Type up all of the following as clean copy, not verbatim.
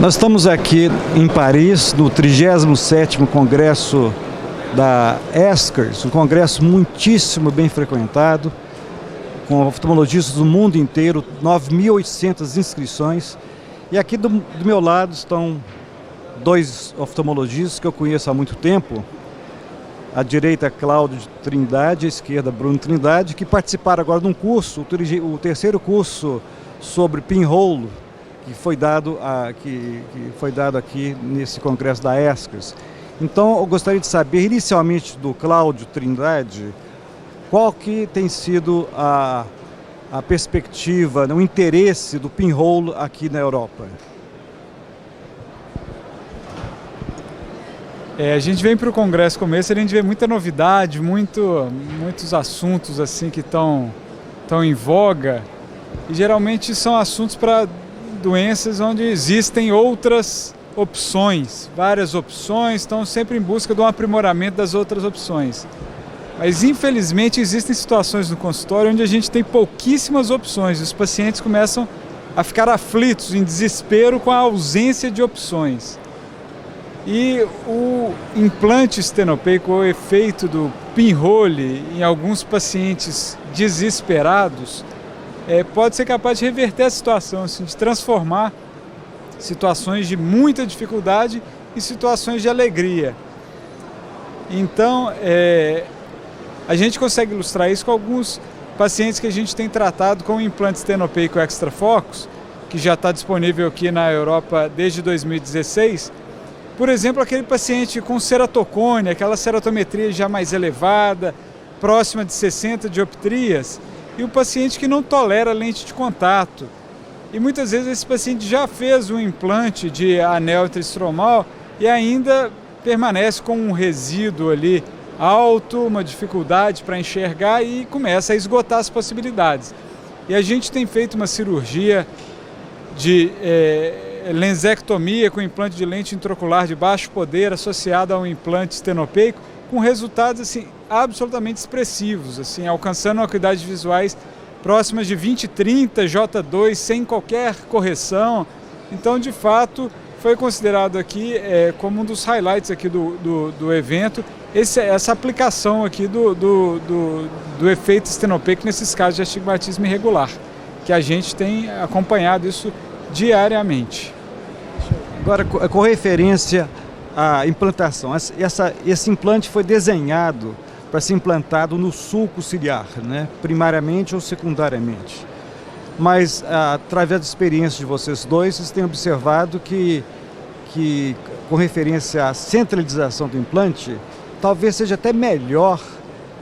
Nós estamos aqui em Paris, no 37º Congresso da ESCRS, um congresso muitíssimo bem frequentado, com oftalmologistas do mundo inteiro, 9.800 inscrições. E aqui do meu lado estão dois oftalmologistas que eu conheço há muito tempo. À direita, Cláudio Trindade, à esquerda, Bruno Trindade, que participaram agora de um curso, o terceiro curso sobre pinhole, que foi dado aqui nesse congresso da ESCRS. Então, eu gostaria de saber, inicialmente, do Cláudio Trindade, qual que tem sido a perspectiva, o interesse do pinhole aqui na Europa. A gente vem para o congresso como esse, a gente vê muita novidade, muitos assuntos assim que estão em voga, e geralmente são assuntos para doenças onde existem outras opções, várias opções, estão sempre em busca de um aprimoramento das outras opções. Mas infelizmente existem situações no consultório onde a gente tem pouquíssimas opções, os pacientes começam a ficar aflitos, em desespero com a ausência de opções. E o implante estenopeico, o efeito do pinhole em alguns pacientes desesperados, pode ser capaz de reverter a situação, assim, de transformar situações de muita dificuldade em situações de alegria. Então, a gente consegue ilustrar isso com alguns pacientes que a gente tem tratado com o implante estenopeico extra focus, que já está disponível aqui na Europa desde 2016. Por exemplo, aquele paciente com ceratocone, aquela ceratometria já mais elevada, próxima de 60 dioptrias, e o paciente que não tolera lente de contato. E muitas vezes esse paciente já fez um implante de anel intraestromal e ainda permanece com um resíduo ali alto, uma dificuldade para enxergar e começa a esgotar as possibilidades. E a gente tem feito uma cirurgia de lensectomia com implante de lente intraocular de baixo poder associada a um implante estenopeico, com resultados assim, absolutamente expressivos, assim, alcançando acuidades visuais próximas de 20/30 J2 sem qualquer correção. Então, de fato, foi considerado aqui como um dos highlights aqui do evento essa aplicação aqui do efeito estenopeico nesses casos de astigmatismo irregular, que a gente tem acompanhado isso diariamente. Agora, com referência à implantação, esse implante foi desenhado para ser implantado no sulco ciliar, né? Primariamente ou secundariamente. Mas, através da experiência de vocês dois, vocês têm observado que com referência à centralização do implante, talvez seja até melhor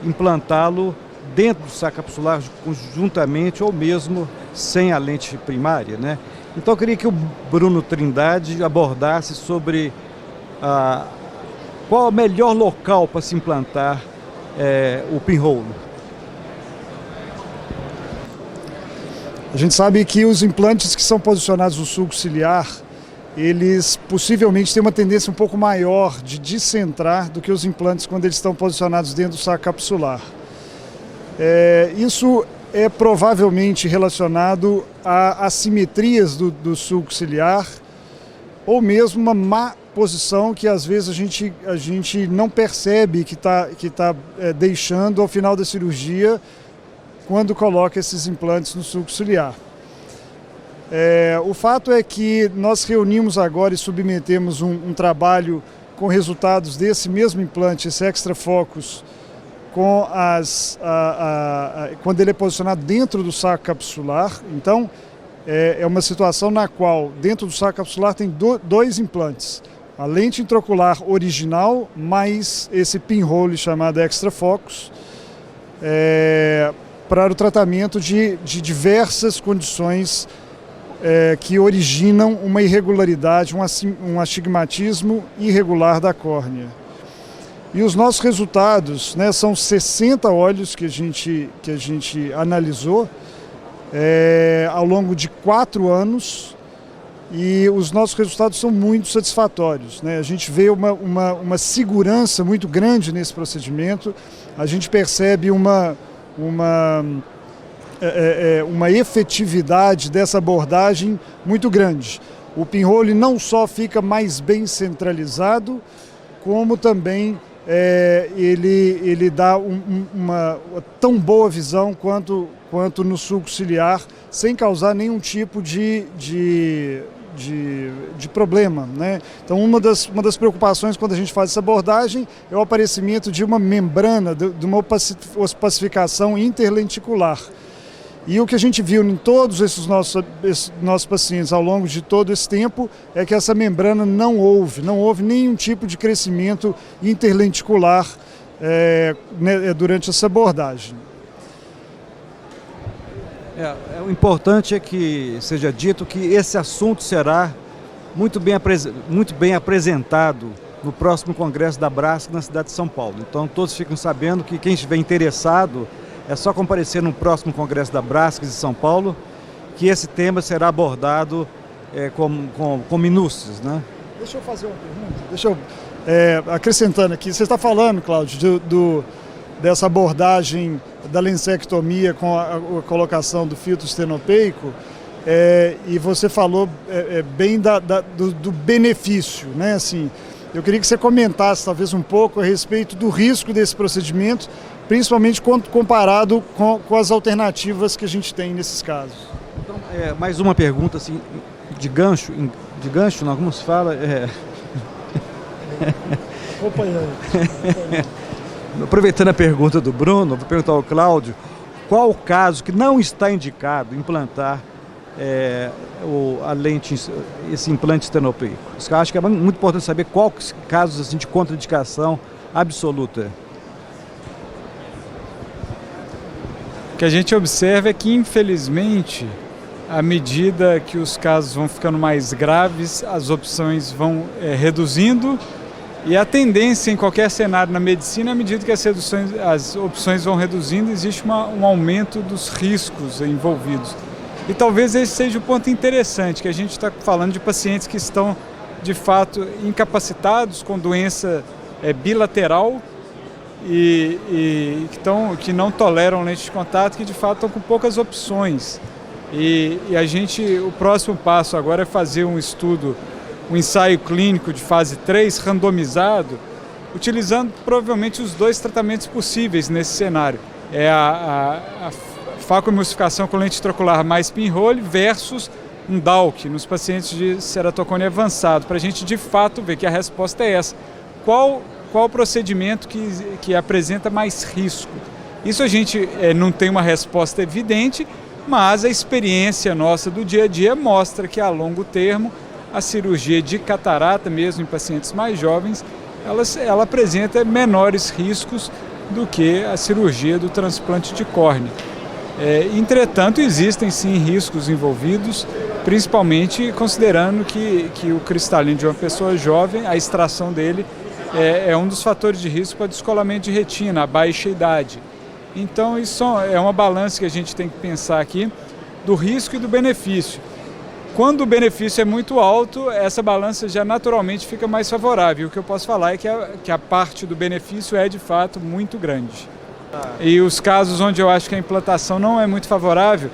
implantá-lo dentro do saco capsular conjuntamente ou mesmo sem a lente primária, né? Então eu queria que o Bruno Trindade abordasse sobre qual é o melhor local para se implantar o pinhole. A gente sabe que os implantes que são posicionados no sulco ciliar, eles possivelmente têm uma tendência um pouco maior de descentrar do que os implantes quando eles estão posicionados dentro do saco capsular. Isso é provavelmente relacionado a assimetrias do sulco ciliar ou mesmo uma má posição que às vezes a gente não percebe que tá deixando ao final da cirurgia quando coloca esses implantes no sulco ciliar. O fato é que nós reunimos agora e submetemos um trabalho com resultados desse mesmo implante, esse extra focus, quando ele é posicionado dentro do saco capsular. Então, é uma situação na qual dentro do saco capsular tem dois implantes. A lente intraocular original, mais esse pinhole chamado extra focus, para o tratamento de diversas condições que originam uma irregularidade, um astigmatismo irregular da córnea. E os nossos resultados, né, são 60 olhos que a gente analisou ao longo de 4 anos, e os nossos resultados são muito satisfatórios, né? A gente vê uma segurança muito grande nesse procedimento, a gente percebe uma efetividade dessa abordagem muito grande. o pinhole não só fica mais bem centralizado, como também ele dá uma tão boa visão quanto no sulco ciliar, sem causar nenhum tipo de problema, né? Então uma das preocupações quando a gente faz essa abordagem é o aparecimento de uma membrana, de uma opacificação interlenticular. E o que a gente viu em todos esses nossos pacientes ao longo de todo esse tempo é que essa membrana não houve nenhum tipo de crescimento interlenticular durante essa abordagem. O importante é que seja dito que esse assunto será muito bem apresentado no próximo congresso da BRASC na cidade de São Paulo. Então todos ficam sabendo que quem estiver interessado é só comparecer no próximo congresso da BRASC de São Paulo, que esse tema será abordado com minúcias, né? Deixa eu fazer uma pergunta. Acrescentando aqui, você está falando, Cláudio, dessa abordagem da lensectomia com a colocação do filtro estenopeico, e você falou bem do benefício, né? Assim, eu queria que você comentasse talvez um pouco a respeito do risco desse procedimento, principalmente comparado com as alternativas que a gente tem nesses casos. Então, mais uma pergunta assim, de gancho, não, como se fala? Aproveitando a pergunta do Bruno, vou perguntar ao Cláudio, qual o caso que não está indicado implantar a lente, esse implante estenopeico? Eu acho que é muito importante saber quais casos assim, de contraindicação absoluta. O que a gente observa é que, infelizmente, à medida que os casos vão ficando mais graves, as opções vão reduzindo, e a tendência em qualquer cenário na medicina, à medida que as opções vão reduzindo, existe um aumento dos riscos envolvidos. E talvez esse seja o ponto interessante, que a gente está falando de pacientes que estão, de fato, incapacitados com doença bilateral, e que não toleram lente de contato, que de fato estão com poucas opções. E o próximo passo agora é fazer um estudo, um ensaio clínico de fase 3 randomizado, utilizando provavelmente os dois tratamentos possíveis nesse cenário. É a facoemulsificação com lente intraocular mais pinhole versus um DALK nos pacientes de ceratocone avançado, para a gente de fato ver que a resposta é essa. Qual o procedimento que apresenta mais risco? Isso a gente não tem uma resposta evidente, mas a experiência nossa do dia a dia mostra que a longo termo a cirurgia de catarata, mesmo em pacientes mais jovens, ela apresenta menores riscos do que a cirurgia do transplante de córnea. Entretanto, existem sim riscos envolvidos, principalmente considerando que o cristalino de uma pessoa jovem, a extração dele é um dos fatores de risco para descolamento de retina, a baixa idade. Então isso é uma balança que a gente tem que pensar aqui do risco e do benefício. Quando o benefício é muito alto, essa balança já naturalmente fica mais favorável. O que eu posso falar é que a parte do benefício é de fato muito grande. E os casos onde eu acho que a implantação não é muito favorável,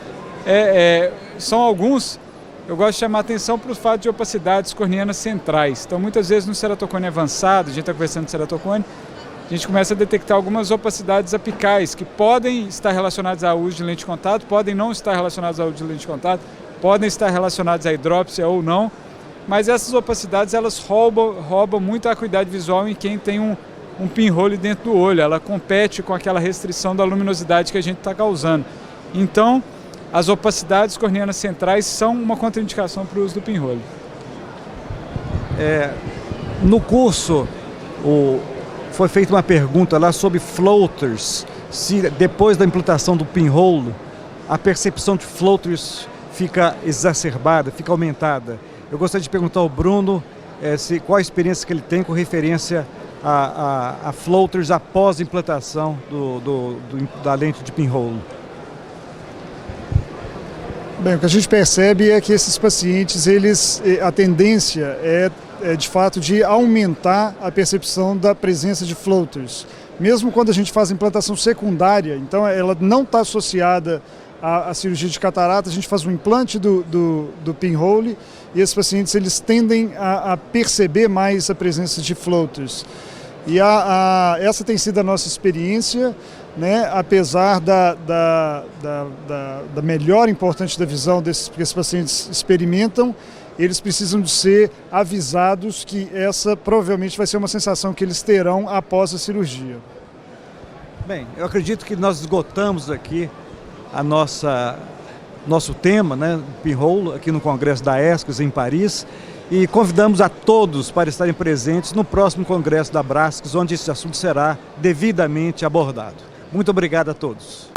são alguns. Eu gosto de chamar a atenção para o fato de opacidades corneanas centrais. Então, muitas vezes no ceratocone avançado, a gente está conversando de ceratocone, a gente começa a detectar algumas opacidades apicais que podem estar relacionadas ao uso de lente de contato, podem não estar relacionadas ao uso de lente de contato, podem estar relacionadas à hidrópsia ou não, mas essas opacidades elas roubam muito a acuidade visual em quem tem um pinhole dentro do olho. Ela compete com aquela restrição da luminosidade que a gente está causando. Então, as opacidades corneanas centrais são uma contraindicação para o uso do pinhole. No curso, foi feita uma pergunta lá sobre floaters, se depois da implantação do pinhole, a percepção de floaters fica exacerbada, fica aumentada. Eu gostaria de perguntar ao Bruno qual a experiência que ele tem com referência a floaters após a implantação da lente de pinhole. Bem, o que a gente percebe é que esses pacientes, a tendência é de fato de aumentar a percepção da presença de floaters. Mesmo quando a gente faz a implantação secundária, então ela não está associada a cirurgia de catarata, a gente faz um implante do pinhole e esses pacientes eles tendem a perceber mais a presença de floaters. E essa tem sido a nossa experiência, né? Apesar da melhora importante da visão que esses pacientes experimentam, eles precisam de ser avisados que essa provavelmente vai ser uma sensação que eles terão após a cirurgia. Bem, eu acredito que nós esgotamos aqui nosso tema, né, pinhole, aqui no Congresso da ESCRS em Paris, e convidamos a todos para estarem presentes no próximo Congresso da Brasks, onde esse assunto será devidamente abordado. Muito obrigado a todos.